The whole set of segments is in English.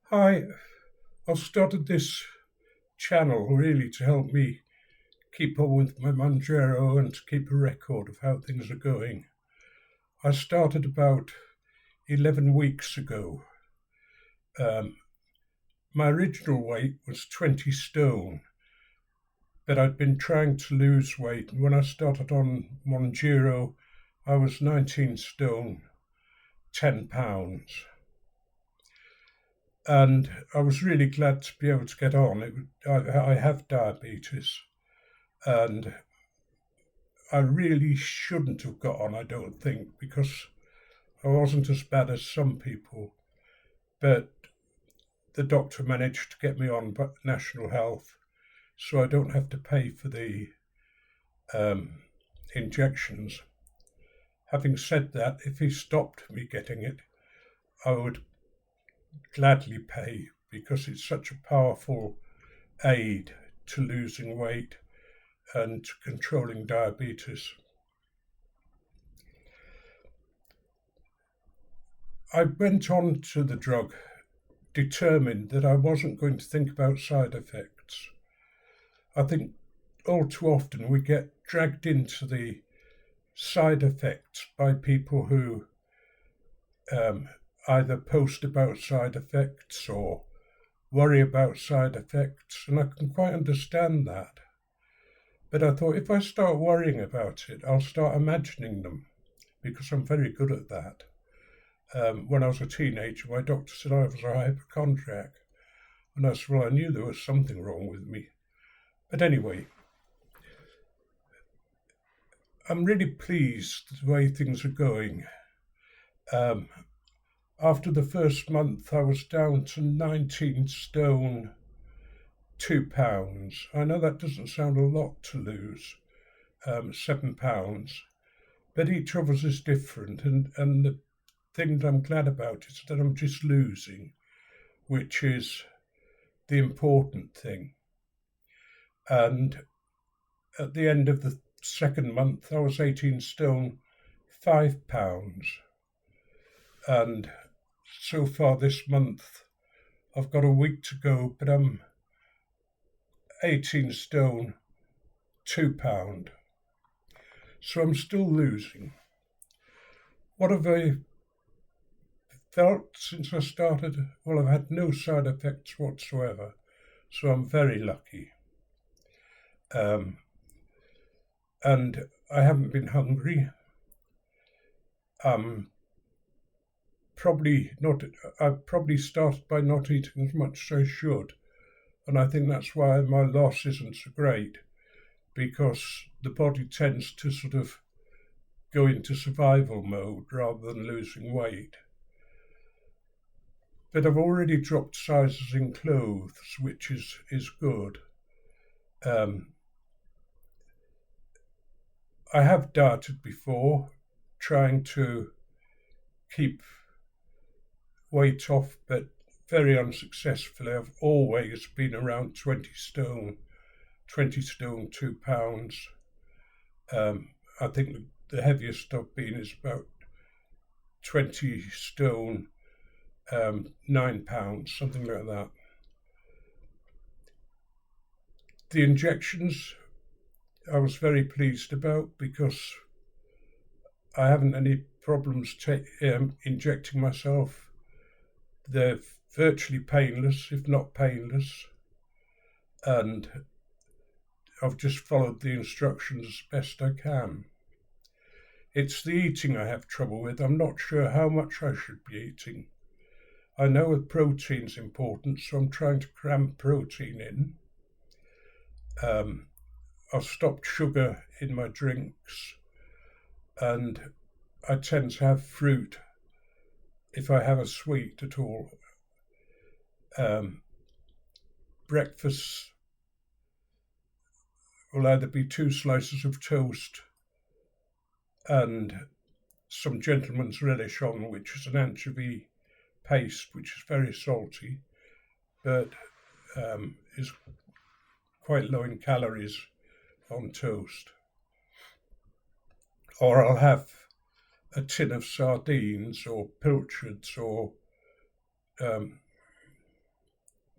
Hi, I've started this channel really to help me keep on with my Mounjaro and to keep a record of how things are going. I started about 11 weeks ago. Um, my original weight was 20 stone, but I'd been trying to lose weight. And when I started on Mounjaro, I was 19 stone, 10 pounds. And I was really glad to be able to get on. I have diabetes, and I really shouldn't have got on, I don't think, because I wasn't as bad as some people. But the doctor managed to get me on National Health, so I don't have to pay for the um, injections. Having said that, if he stopped me getting it, I would gladly pay because it's such a powerful aid to losing weight and to controlling diabetes. I went on to the drug determined that I wasn't going to think about side effects. I think all too often we get dragged into the side effects by people who um, either post about side effects or worry about side effects, and I can quite understand that. But I thought if I start worrying about it, I'll start imagining them because I'm very good at that. When I was a teenager, my doctor said I was a hypochondriac. And I said, well, I knew there was something wrong with me. But anyway, I'm really pleased the way things are going. Um, after the first month, I was down to 19 stone, 2 pounds. I know that doesn't sound a lot to lose, 7 pounds, but each of us is different. And the thing that I'm glad about is that I'm just losing, which is the important thing. And at the end of the second month, I was 18 stone, 5 pounds. And so far this month, I've got a week to go, but I'm 18 stone, £2. So I'm still losing. What have I felt since I started? Well, I've had no side effects whatsoever. So I'm very lucky. Um, and I haven't been hungry. Um, probably not. I've probably started by not eating as much as I should, and I think that's why my loss isn't so great, because the body tends to sort of go into survival mode rather than losing weight. But I've already dropped sizes in clothes, which is good. Um, I have dieted before, trying to keep weight off, but very unsuccessfully. I've always been around 20 stone, 20 stone, 2 pounds. I think the heaviest I've been is about 20 stone, 9 pounds, something like that. The injections I was very pleased about because I haven't any problems injecting myself. They're virtually painless, if not painless, and I've just followed the instructions as best I can. It's the eating I have trouble with. I'm not sure how much I should be eating. I know that protein's important, so I'm trying to cram protein in. I've stopped sugar in my drinks, and I tend to have fruit if I have a sweet at all. Breakfast will either be 2 slices of toast and some gentleman's relish on, which is an anchovy paste, which is very salty, but is quite low in calories on toast. Or I'll have a tin of sardines or pilchards or um,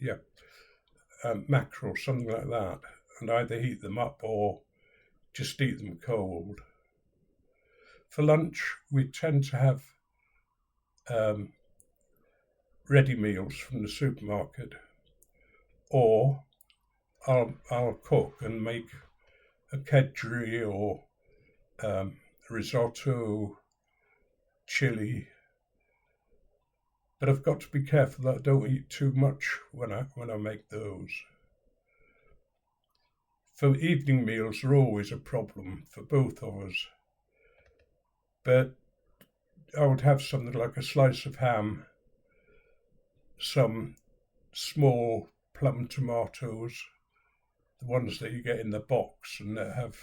yeah, mackerel, something like that, and either heat them up or just eat them cold. For lunch, we tend to have um, ready meals from the supermarket, or I'll cook and make a kedgeree or risotto, chili. But I've got to be careful that I don't eat too much when I make those. For evening meals are always a problem for both of us. But I would have something like a slice of ham, some small plum tomatoes, the ones that you get in the box and that have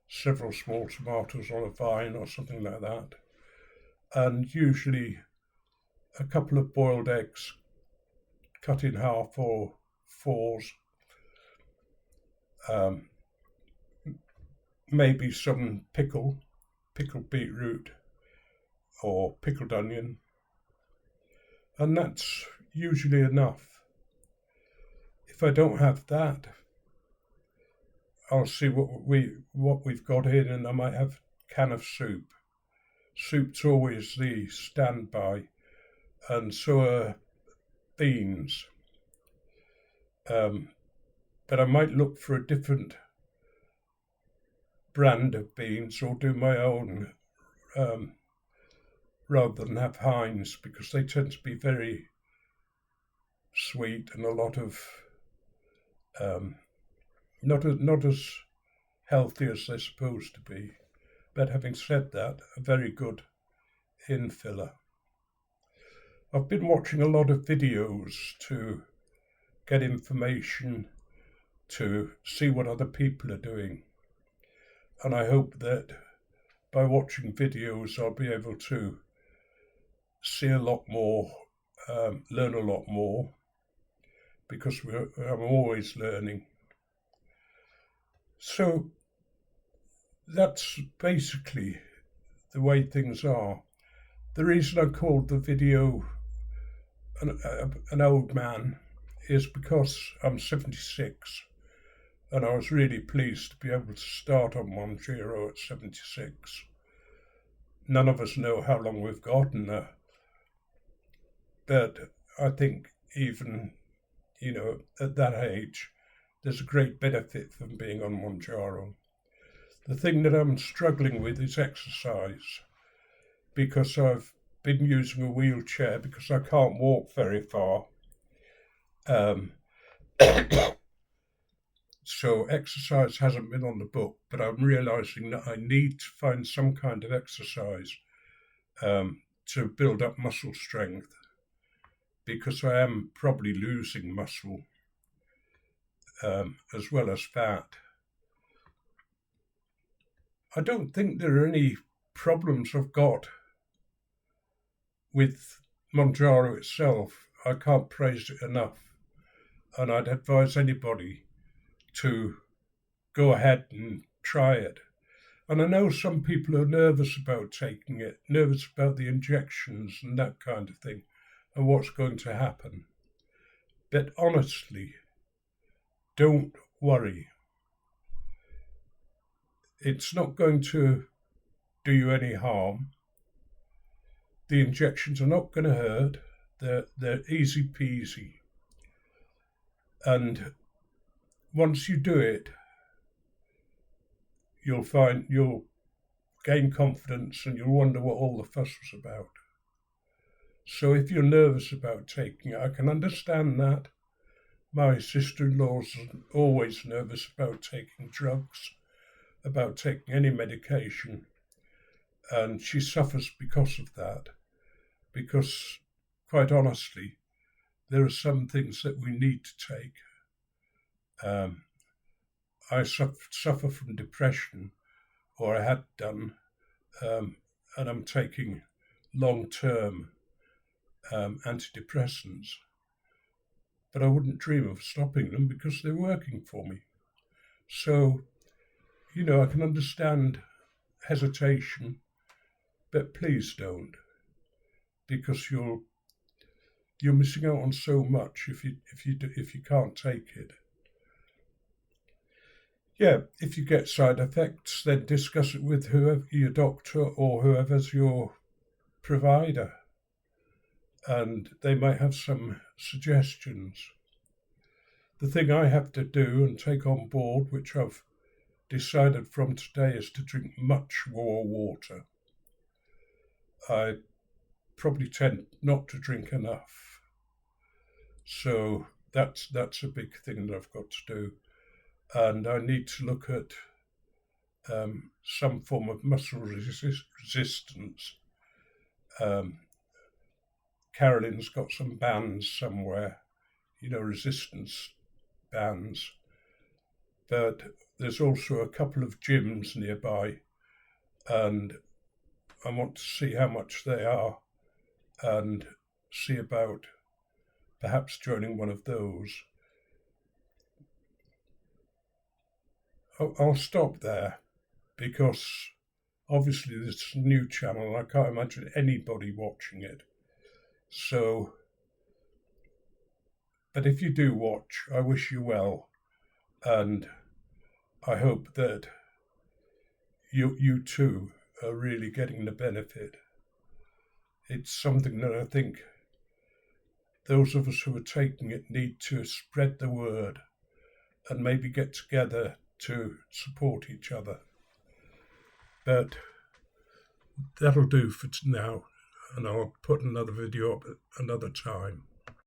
several small tomatoes on a vine or something like that, and usually a couple of boiled eggs cut in half or fours, um, maybe some pickled beetroot or pickled onion, and that's usually enough. If I don't have that, I'll see what we've got in, and I might have a can of soup. Soup's always the standby, and so are beans. But I might look for a different brand of beans or do my own rather than have Heinz, because they tend to be very sweet and a lot of not as healthy as they're supposed to be. But having said that, a very good infiller. I've been watching a lot of videos to get information, to see what other people are doing. And I hope that by watching videos, I'll be able to see a lot more, learn a lot more, because I'm always learning. So that's basically the way things are. The reason I called the video an old man is because I'm 76, and I was really pleased to be able to start on Mounjaro at 76. None of us know how long we've gotten there, but I think even, at that age, there's a great benefit from being on Mounjaro. The thing that I'm struggling with is exercise, because I've been using a wheelchair because I can't walk very far. So exercise hasn't been on the book, but I'm realizing that I need to find some kind of exercise to build up muscle strength, because I am probably losing muscle as well as fat. I don't think there are any problems I've got with Mounjaro itself. I can't praise it enough, and I'd advise anybody to go ahead and try it. And I know some people are nervous about taking it, nervous about the injections and that kind of thing, and what's going to happen. But honestly, don't worry. It's not going to do you any harm. The injections are not going to hurt. They're easy peasy. And once you do it, you'll gain confidence and you'll wonder what all the fuss was about. So if you're nervous about taking it, I can understand that. My sister-in-law's always nervous about taking drugs, about taking any medication, and she suffers because of that. Because, quite honestly, there are some things that we need to take. I suffer from depression, or I had done, and I'm taking long-term antidepressants. But I wouldn't dream of stopping them because they're working for me. So, I can understand hesitation, but please don't, because you'll you're missing out on so much if you can't take it. Yeah, if you get side effects, then discuss it with whoever your doctor or whoever's your provider, and they might have some suggestions. The thing I have to do and take on board, which I've decided from today, is to drink much more water. I probably tend not to drink enough, so that's a big thing that I've got to do, and I need to look at some form of muscle resistance. Carolyn's got some bands somewhere, resistance bands, but there's also a couple of gyms nearby, and I want to see how much they are and see about perhaps joining one of those. I'll stop there because obviously this is a new channel and I can't imagine anybody watching it. So, but if you do watch, I wish you well, and I hope that you too are really getting the benefit. It's something that I think those of us who are taking it need to spread the word and maybe get together to support each other. But that'll do for now, and I'll put another video up at another time.